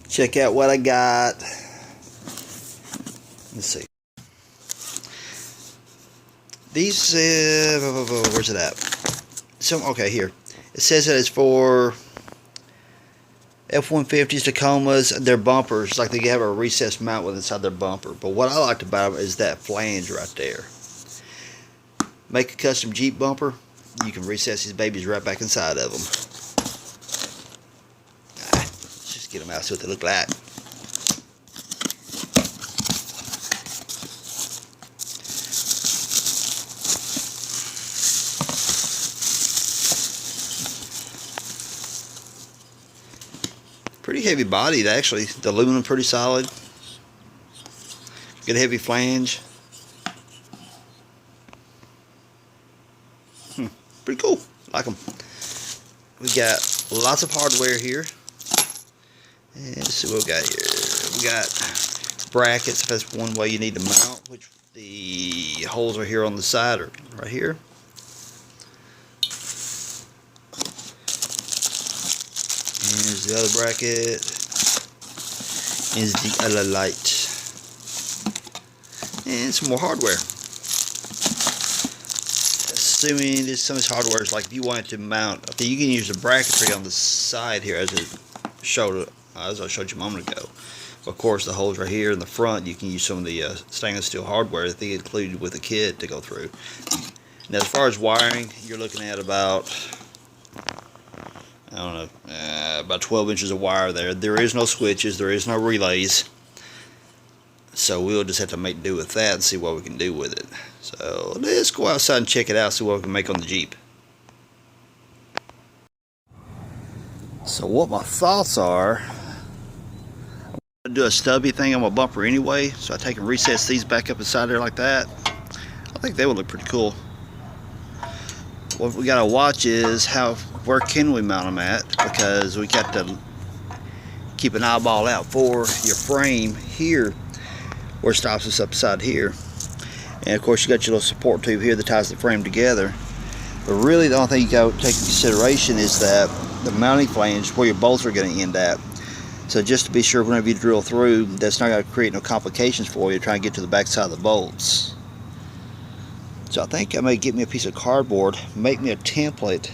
Check out what I got. Let's see. These, where's it at? Okay, here. It says that it's for F-150s, Tacomas, their bumpers. Like they have a recessed mount with inside their bumper. But what I liked about them is that flange right there. Make a custom Jeep bumper. You can recess these babies right back inside of them. Let's just get them out, see what they look like. Pretty heavy bodied, actually. The aluminum pretty solid. Good heavy flange. Pretty cool. Like them. We got lots of hardware here. And let's see what we got here. We got brackets. That's one way you need to mount. Which the holes are here on the side, or right here. Here's the other bracket. Here's the other light. And some more hardware. Assuming this, some of this hardware is like if you wanted to mount, okay, you can use the bracketry on the side here as I showed you a moment ago. Of course, the holes right here in the front, you can use some of the stainless steel hardware that they included with the kit to go through. Now, as far as wiring, you're looking at about, I don't know, about 12 inches of wire there. There is no switches, there is no relays. So we'll just have to make do with that and see what we can do with it. So let's go outside and check it out, see what we can make on the Jeep. So what my thoughts are, I'm going to do a stubby thing on my bumper anyway. So I take and recess these back up inside there like that. I think they would look pretty cool. What we got to watch is where can we mount them at, because we got to keep an eyeball out for your frame here where it stops us upside here. And of course you got your little support tube here that ties the frame together. But really the only thing you got to take into consideration is that the mounting flange, where your bolts are going to end at. So just to be sure whenever you drill through, that's not going to create no complications for you trying to get to the back side of the bolts. So I think I may get me a piece of cardboard, make me a template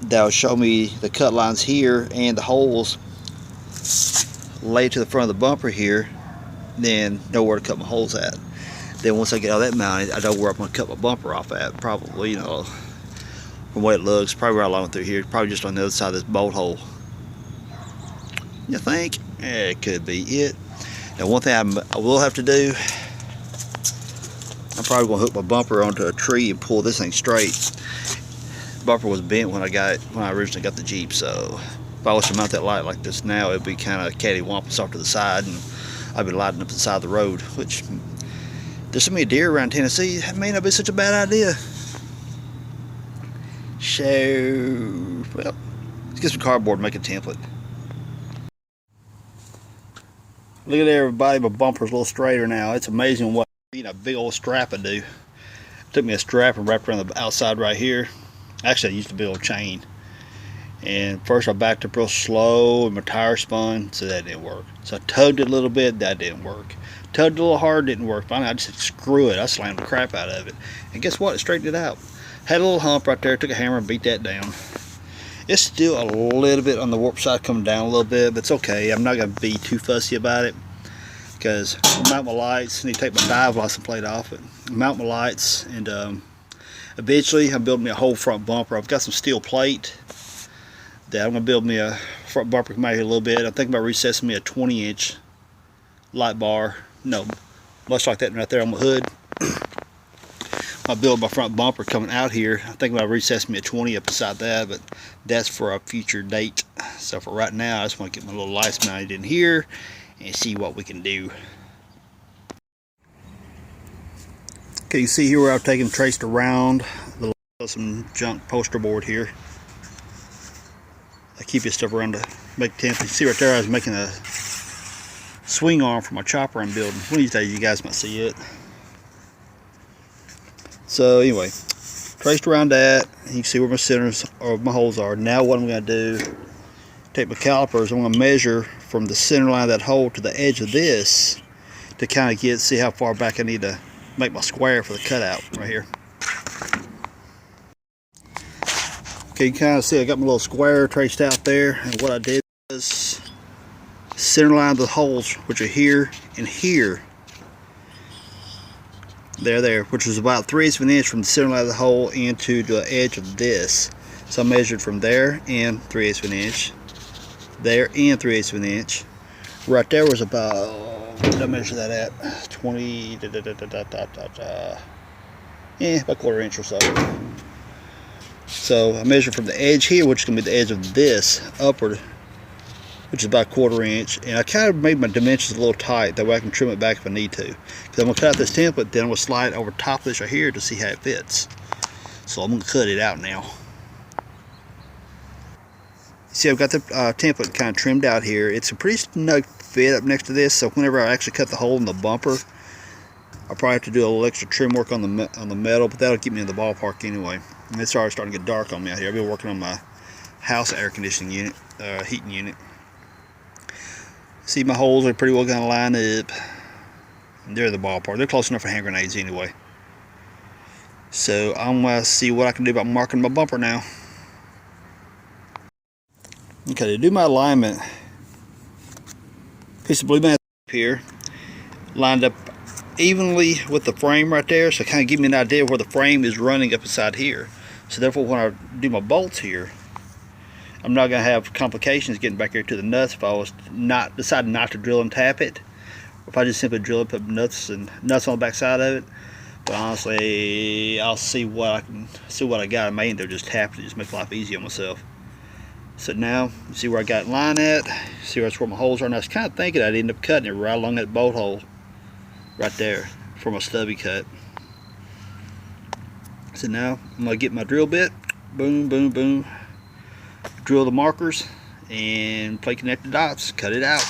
that'll show me the cut lines here and the holes laid to the front of the bumper here, then know where to cut my holes at. Then once I get all that mounted, I know where I'm going to cut my bumper off at. Probably, you know, from the way it looks, probably right along through here, probably just on the other side of this bolt hole. You think? Yeah, it could be it. Now one thing I will have to do, I'm probably going to hook my bumper onto a tree and pull this thing straight. The bumper was bent when I originally got the Jeep, so if I was to mount that light like this now, it'd be kind of cattywampus off to the side, and I'd be lighting up the side of the road, which there's so many deer around Tennessee, that may not be such a bad idea. So, well, let's get some cardboard and make a template. Look at everybody, my bumper's a little straighter now. It's amazing what a big old strap would do. It took me a strap and wrapped around the outside right here. Actually, I used a big old chain. And first I backed up real slow and my tire spun, so that didn't work. So I tugged it a little bit, that didn't work. Tugged a little hard, didn't work. Finally I just said screw it, I slammed the crap out of it. And guess what, it straightened it out. Had a little hump right there, took a hammer and beat that down. It's still a little bit on the warp side coming down a little bit, but it's okay. I'm not going to be too fussy about it, because I mount my lights, I need to take my dive license plate off it, mount my lights, and eventually I'm building me a whole front bumper. I've got some steel plate that I'm going to build me a front bumper come out here a little bit. I'm thinking about recessing me a 20-inch light bar, no, much like that right there on my hood. I'll build my front bumper coming out here. I'm thinking about recessing me a 20 up beside that, but that's for a future date. So for right now, I just want to get my little lights mounted in here and see what we can do. Okay, you see here where I've taken traced around some junk poster board here. I keep this stuff around to make templates. You see right there, I was making a swing arm for my chopper I'm building. One of these days you guys might see it. So anyway, traced around that. You can see where my centers or my holes are. Now what I'm going to do take my calipers. I'm going to measure from the center line of that hole to the edge of this to kind of see how far back I need to make my square for the cutout right here. Okay, you can kind of see I got my little square traced out there, and what I did was center line of the holes, which are here and here. There, which was about 3/8 of an inch from the center line of the hole into the edge of this. So I measured from there and 3/8 of an inch, there and 3/8 of an inch. Right there was about, what did I measure that at? 20, about a 1/4 inch or so. So I measured from the edge here, which is going to be the edge of this, upward, which is about a 1/4 inch, and I kind of made my dimensions a little tight, that way I can trim it back if I need to. Because I'm going to cut out this template, then I'm going to slide it over top of this right here to see how it fits. So I'm going to cut it out now. See, I've got the template kind of trimmed out here. It's a pretty snug fit up next to this, so whenever I actually cut the hole in the bumper, I'll probably have to do a little extra trim work on the metal, but that'll keep me in the ballpark anyway. And it's already starting to get dark on me out here. I've been working on my house air conditioning unit, heating unit. See, my holes are pretty well going to line up. They're in the ballpark. They're close enough for hand grenades anyway. So I'm going to see what I can do about marking my bumper now. Okay, to do my alignment, piece of blue matte here, lined up evenly with the frame right there, so kind of give me an idea where the frame is running up inside here. So therefore, when I do my bolts here, I'm not going to have complications getting back here to the nuts if I was deciding not to drill and tap it. Or if I just simply drill it, put nuts on the back side of it. But honestly, I'll see what I got. I may end up just tapping it, just make life easy on myself. So now, you see where I got it lined at, see where my holes are. And I was kind of thinking I'd end up cutting it right along that bolt hole right there for my stubby cut. So now I'm going to get my drill bit, boom, boom, boom, drill the markers, and plate connect the dots, cut it out.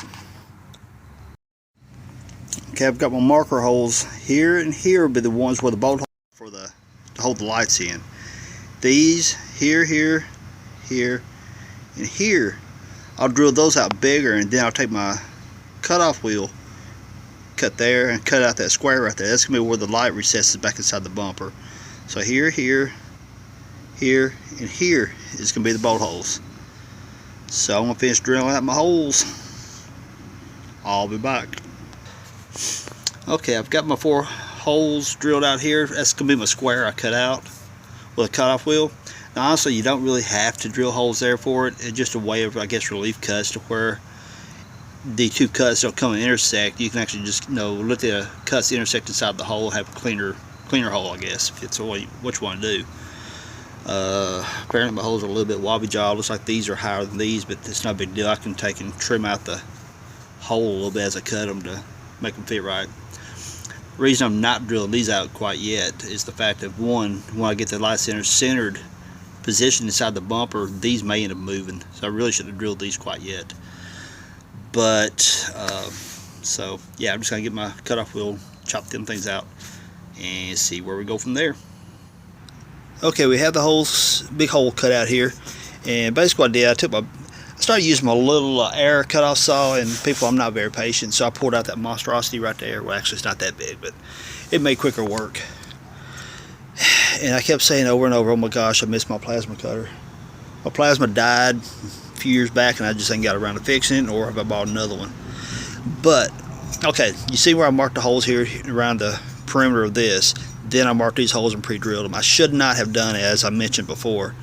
Okay, I've got my marker holes here, and here will be the ones where the bolt hole for to hold the lights in. These here, here, here, and here, I'll drill those out bigger, and then I'll take my cutoff wheel, cut there, and cut out that square right there. That's gonna be where the light recesses back inside the bumper. So here, here, here, and here is gonna be the bolt holes. So I'm gonna finish drilling out my holes. I'll be back. Okay, I've got my 4 holes drilled out here. That's gonna be my square I cut out with a cutoff wheel. Now, honestly, you don't really have to drill holes there for it. It's just a way of, I guess, relief cuts to where the 2 cuts don't come and intersect. You can actually just, let the cuts intersect inside the hole, have a cleaner hole, I guess, if it's what you want to do. Apparently my holes are a little bit wobbly jawed. Looks like these are higher than these, but it's not a big deal. I can take and trim out the hole a little bit as I cut them to make them fit right. The reason I'm not drilling these out quite yet is the fact that, one, when I get the light centered position inside the bumper, these may end up moving, so I really shouldn't have drilled these quite yet. But so yeah, I'm just gonna get my cutoff wheel, chop them things out, and see where we go from there. Okay, we have the big hole cut out here, and basically what I did, I started using my little air cutoff saw, and people, I'm not very patient, so I pulled out that monstrosity right there. Well, actually it's not that big, but it made quicker work. And I kept saying over and over, oh my gosh, I missed my plasma cutter. My plasma died a few years back, and I just ain't got around to fixing it, or have I bought another one. But, okay, you see where I marked the holes here around the perimeter of this. Then I marked these holes and pre-drilled them. I should not have done it, as I mentioned before.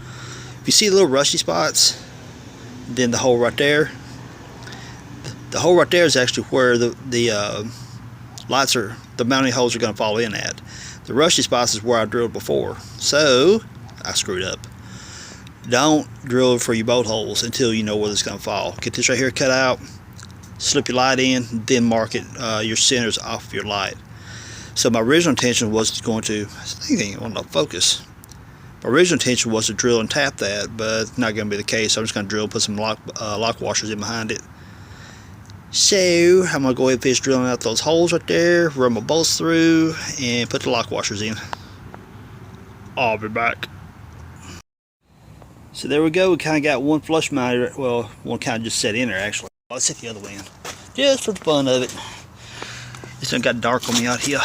If you see the little rusty spots, then the hole right there, the hole right there is actually where the lights are, the mounting holes are going to fall in at. The rusty spots is where I drilled before, so I screwed up. Don't drill for your bolt holes until you know where it's going to fall. Get this right here cut out, slip your light in, then mark it your centers off your light. So my original intention was going to, I think it ain't on the focus. My original intention was to drill and tap that, but it's not going to be the case. So I'm just going to drill, put some lock washers in behind it. So I'm going to go ahead and finish drilling out those holes right there, run my bolts through, and put the lock washers in. I'll be back. So there we go. We kind of got one flush mounted. Well, one kind of just set in there actually. Let's hit the other one, just for the fun of it. This done got dark on me out here.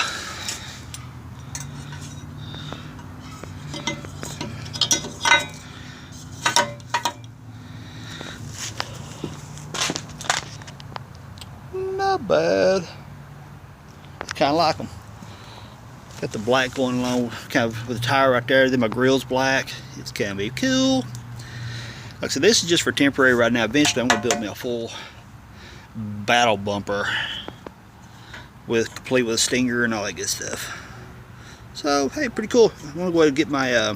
Not bad. Kind of like them. Got the black going along, kind of with the tire right there. Then my grill's black. It's gonna be cool. Like I said, this is just for temporary right now. Eventually, I'm gonna build me a full battle bumper complete with a stinger and all that good stuff. So hey, pretty cool. I'm gonna go ahead and get my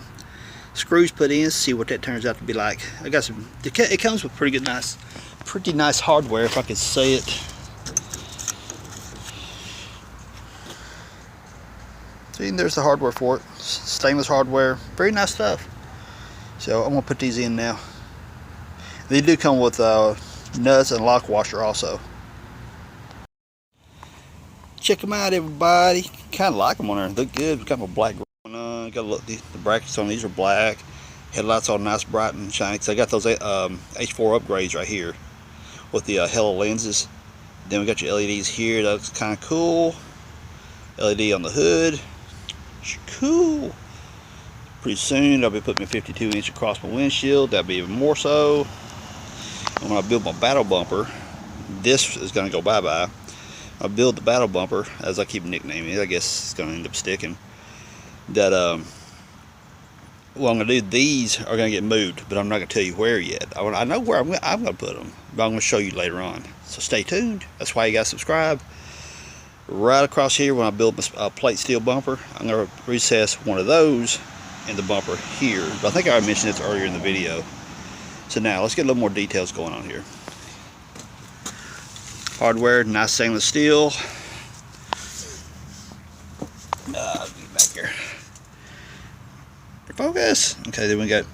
screws put in, see what that turns out to be like. I got some. It comes with pretty nice hardware if I can say it. See, there's the hardware for it. Stainless hardware, very nice stuff. So I'm gonna put these in now. They do come with nuts and lock washer also. Check them out, everybody. Kind of like them on there. They look good. Got my black going on. Got to look. The brackets on these are black. Headlights all nice, bright and shiny. Cause I got those H4 upgrades right here with the hella lenses. Then we got your LEDs here. That looks kind of cool. LED on the hood. Cool. Pretty soon I'll be putting my 52-inch across my windshield. That'll be even more so. And when I build my battle bumper, this is going to go bye-bye. I'll build the battle bumper, as I keep nicknaming it. I guess it's going to end up sticking. That what I'm going to do, these are going to get moved, but I'm not going to tell you where yet. I know where I'm going to put them, but I'm going to show you later on. So stay tuned. That's why you got to subscribe. Right across here, when I build my plate steel bumper, I'm going to recess one of those in the bumper here. But I think I already mentioned this earlier in the video. So now let's get a little more details going on here. Hardware, nice stainless steel. Get back here. Focus. Okay, then we got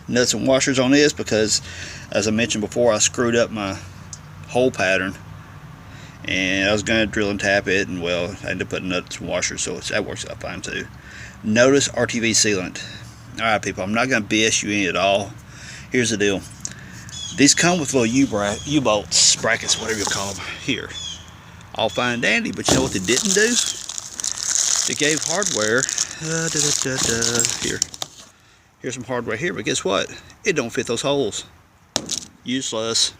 nuts and washers on this because, as I mentioned before, I screwed up my hole pattern. And I was going to drill and tap it, and well, I ended up putting nuts and washers, so that works out fine too. Notice RTV sealant. Alright people, I'm not going to BS you in at all. Here's the deal. These come with little U-bolts, brackets, whatever you call them, here. All fine and dandy, but you know what they didn't do? They gave hardware, here. Here's some hardware here, but guess what? It don't fit those holes. Useless.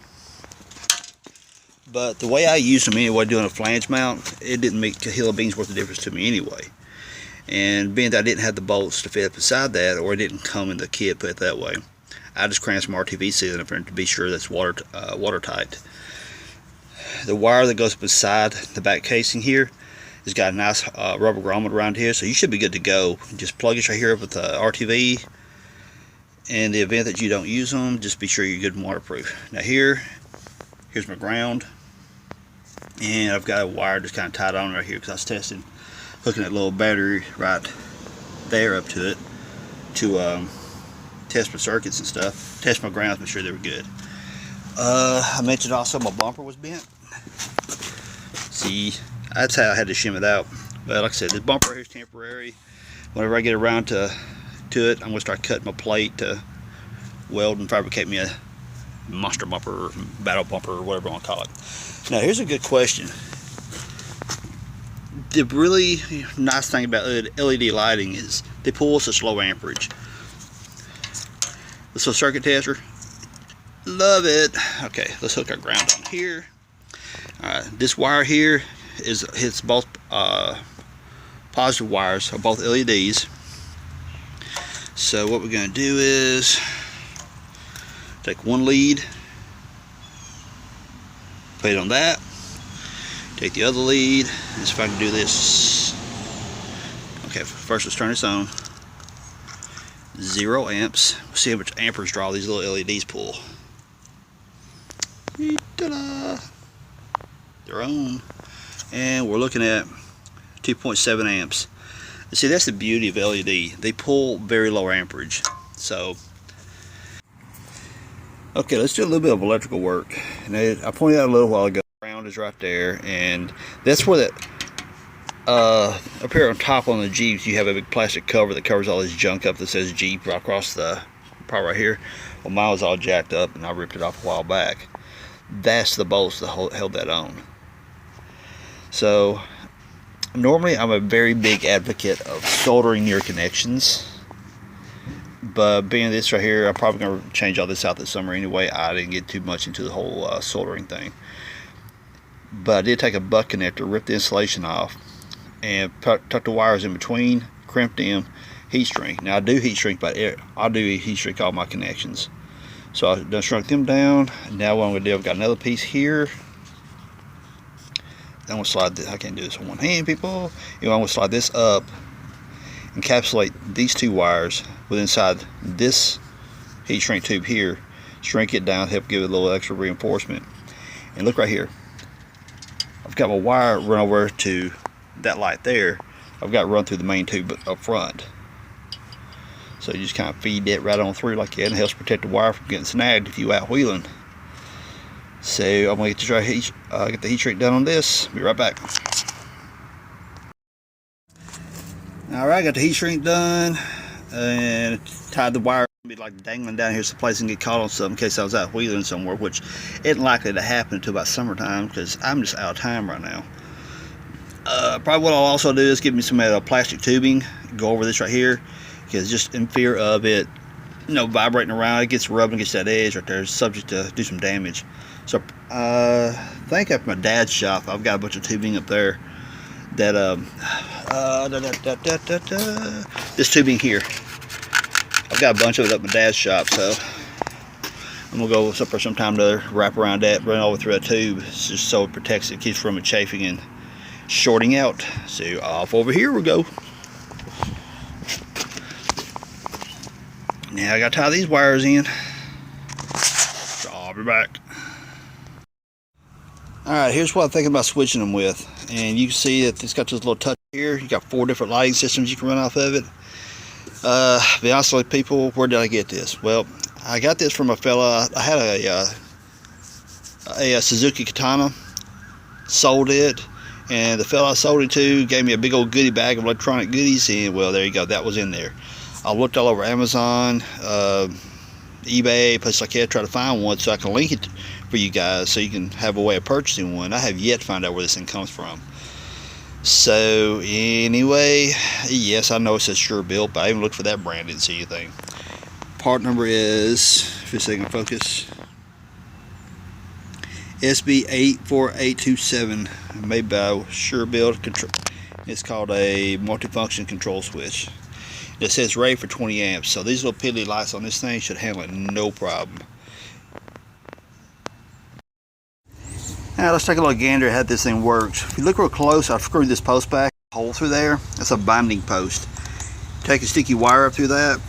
But the way I used them anyway, doing a flange mount, it didn't make a hill of beans worth of difference to me anyway. And being that I didn't have the bolts to fit up beside that, or it didn't come in the kit, put it that way, I just crammed some RTV sealant up there to be sure that's watertight. The wire that goes beside the back casing here has got a nice rubber grommet around here, so you should be good to go. Just plug it right here up with the RTV. In the event that you don't use them, just be sure you're good and waterproof. Now here's my ground. And I've got a wire just kind of tied on right here because I was testing, hooking that little battery right there up to it to test my circuits and stuff, test my grounds, make sure they were good. I mentioned also my bumper was bent. See, that's how I had to shim it out. But like I said, this bumper here is temporary. Whenever I get around to it, I'm going to start cutting my plate to weld and fabricate me a monster bumper or battle bumper or whatever you want to call it. Now here's a good question. The really nice thing about LED lighting is they pull such low amperage. This little circuit tester, love it. Okay, let's hook our ground on here. Alright, this wire here hits both positive wires of both LEDs. So what we're going to do is take one lead, put it on that, take the other lead, and see if I can do this. Okay, first let's turn this on. 0 amps. We'll see how much amperage draw these little LEDs pull. Ta-da! They're on. And we're looking at 2.7 amps. And see, that's the beauty of LED. They pull very low amperage. So, okay, let's do a little bit of electrical work. And I pointed out a little while ago, the ground is right there, and that's where that up here on top on the Jeeps, you have a big plastic cover that covers all this junk up that says Jeep right across the part right here. Well, mine was all jacked up and I ripped it off a while back. That's the bolts that held that on. So normally I'm a very big advocate of soldering your connections, but being this right here, I'm probably going to change all this out this summer anyway. I didn't get too much into the whole soldering thing, but I did take a butt connector, rip the insulation off, and tuck the wires in between, crimp them, heat shrink. Now I do heat shrink, but I do heat shrink all my connections. So I done shrunk them down. Now what I'm going to do, I've got another piece here. I'm going to slide this. I can't do this with one hand, people. I'm going to slide this up, encapsulate these two wires with inside this heat shrink tube here, shrink it down, help give it a little extra reinforcement. And look right here, I've got my wire run over to that light there. I've got run through the main tube up front. So you just kind of feed that right on through like that, and it helps protect the wire from getting snagged if you out wheeling. So I'm going to get the heat shrink done on this. Be right back. Alright, got the heat shrink done and tied the wire. Be like dangling down here someplace and get caught on something in case I was out wheeling somewhere, which isn't likely to happen until about summertime because I'm just out of time right now. Probably what I'll also do is give me some plastic tubing, go over this right here, because just in fear of it, vibrating around, it gets rubbing against that edge right there, it's subject to do some damage. So I think at my dad's shop, I've got a bunch of tubing up there that this tubing here, I've got a bunch of it up at my dad's shop, so I'm gonna go up for some time to wrap around that, run over through that tube, just so it protects it, keeps from it chafing and shorting out. So off over here we go. Now I gotta tie these wires in. So I'll be back. Alright, here's what I'm thinking about switching them with. And you can see that it's got this little touch here. You got 4 different lighting systems you can run off of it. Be honest with people, where did I get this? Well, I got this from a fella. I had a Suzuki Katana, sold it, and the fella I sold it to gave me a big old goodie bag of electronic goodies, and well, there you go, that was in there. I looked all over Amazon, eBay, places like that, try to find one so I can link it for you guys so you can have a way of purchasing one. I have yet to find out where this thing comes from. So anyway, yes, I know it says Sure Built, but I even looked for that brand, didn't see anything. Part number is, if this thing can focus, SB84827, made by Sure Built. It's called a multifunction control switch. It says rated for 20 amps, so these little piddly lights on this thing should handle it no problem. Now let's take a look gander at how this thing works. If you look real close, I've screwed this post back, hole through there. That's a binding post. Take a sticky wire up through that,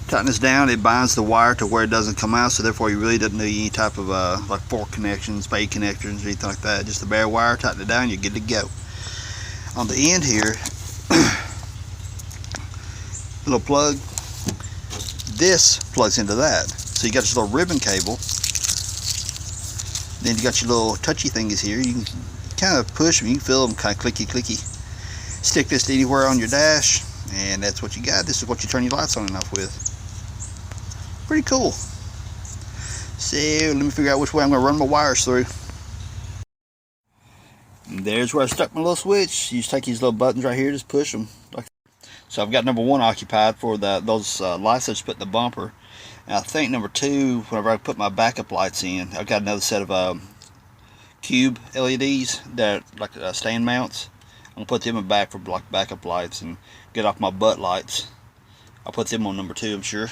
tighten this down, it binds the wire to where it doesn't come out, so therefore you really don't need any type of like fork connections, spade connections, or anything like that. Just a bare wire, tighten it down, you're good to go. On the end here, little plug, this plugs into that. So you got your little ribbon cable, then you got your little touchy thingies here. You can kind of push them, you can feel them kind of clicky clicky. Stick this anywhere on your dash, and that's what you got. This is what you turn your lights on and off with. Pretty cool. So let me figure out which way I'm going to run my wires through. And there's where I stuck my little switch. You just take these little buttons right here, just push them. So I've got number 1 occupied for those lights I just put in the bumper. And I think number 2, whenever I put my backup lights in, I've got another set of cube LEDs that are like stand mounts. I'm going to put them in back for like backup lights and get off my butt lights. I'll put them on number 2, I'm sure.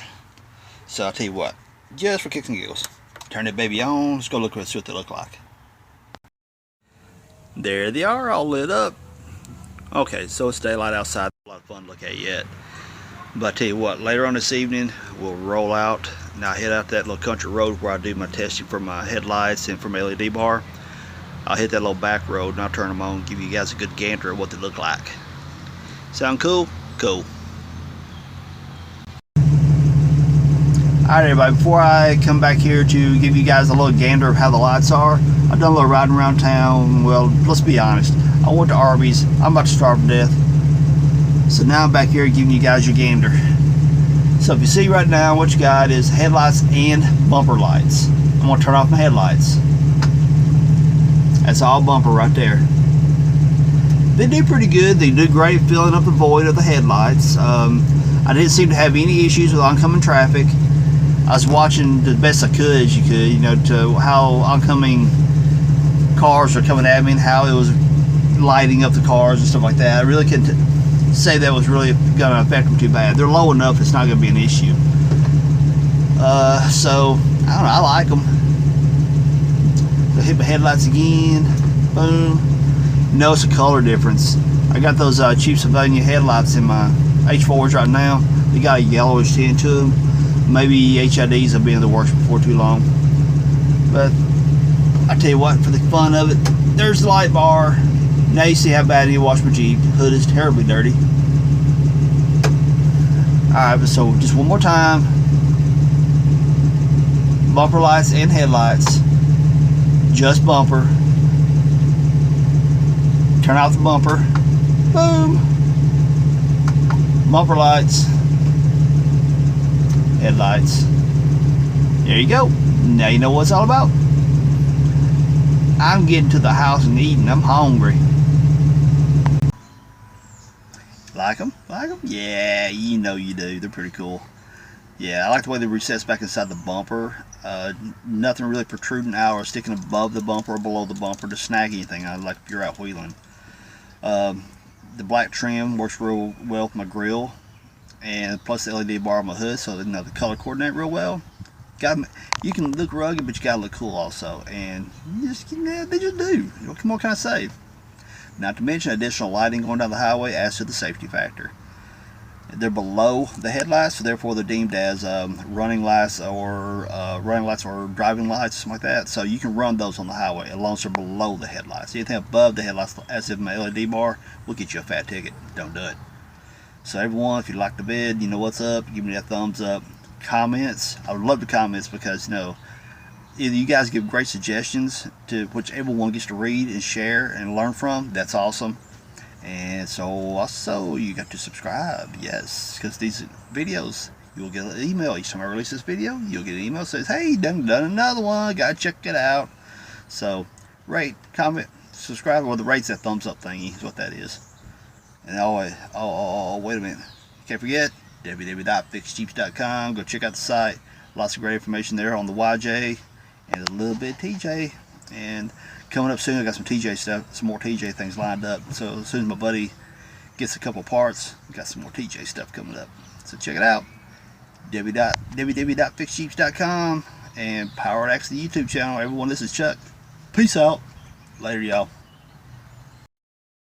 So I'll tell you what, just for kicks and giggles, turn that baby on. Let's go look at what they look like. There they are, all lit up. Okay, so it's daylight outside. A lot of fun to look at yet. But I tell you what, later on this evening, we'll roll out. Now head out that little country road where I do my testing for my headlights and for my LED bar. I'll hit that little back road and I'll turn them on, give you guys a good gander at what they look like. Sound cool? Cool. Alright everybody, before I come back here to give you guys a little gander of how the lights are, I've done a little riding around town. Well, let's be honest, I went to Arby's, I'm about to starve to death. So now I'm back here giving you guys your gander. So if you see right now, what you got is headlights and bumper lights. I'm going to turn off my headlights. That's all bumper right there. They do pretty good. They do great filling up the void of the headlights. I didn't seem to have any issues with oncoming traffic. I was watching the best I could, as you could, you know, to how oncoming cars are coming at me and how it was lighting up the cars and stuff like that. I really couldn't say that was really going to affect them too bad. They're low enough, it's not going to be an issue. So, I don't know, I like them. So hit my headlights again. Boom. Notice a color difference. I got those cheap Sylvania headlights in my H4s right now. They got a yellowish tint to them. Maybe HIDs will be in the works before too long. But I tell you what, for the fun of it, there's the light bar. Now you see how bad I need to wash my Jeep. Hood is terribly dirty. Alright, so just one more time. Bumper lights and headlights. Just bumper. Turn off the bumper. Boom. Bumper lights. Headlights. There you go. Now you know what it's all about. I'm getting to the house and eating. I'm hungry. Like them? Like them? Yeah, you know you do. They're pretty cool. Yeah, I like the way they recess back inside the bumper. Nothing really protruding out or sticking above the bumper or below the bumper to snag anything. I like if you're out wheeling. The black trim works real well with my grill, and plus the LED bar on my hood, so they know the color coordinate real well. You can look rugged, but you gotta look cool also, and they just do. What more can I say? Not to mention additional lighting going down the highway adds to the safety factor. They're below the headlights, so therefore they're deemed as running lights or driving lights, something like that. So you can run those on the highway as long as they're below the headlights. Anything above the headlights, as if my LED bar, will get you a fat ticket. Don't do it. So everyone, if you like the vid, you know what's up. Give me that thumbs up. Comments. I would love the comments because, you know, either you guys give great suggestions to which everyone gets to read and share and learn from. That's awesome. And so also you got to subscribe, yes, because these videos, you'll get an email each time I release this video. You'll get an email that says, hey, done another one, gotta check it out. So rate, comment, subscribe, or the rate's that thumbs up thingy is what that is. And always, wait a minute, can't forget www.fixjeeps.com. Go check out the site. Lots of great information there on the YJ and a little bit of TJ. And coming up soon, I got some TJ stuff, some more TJ things lined up. So as soon as my buddy gets a couple parts, we got some more TJ stuff coming up. So check it out. www.fixjeeps.com and Power Axe the YouTube channel. Everyone, this is Chuck. Peace out. Later, y'all.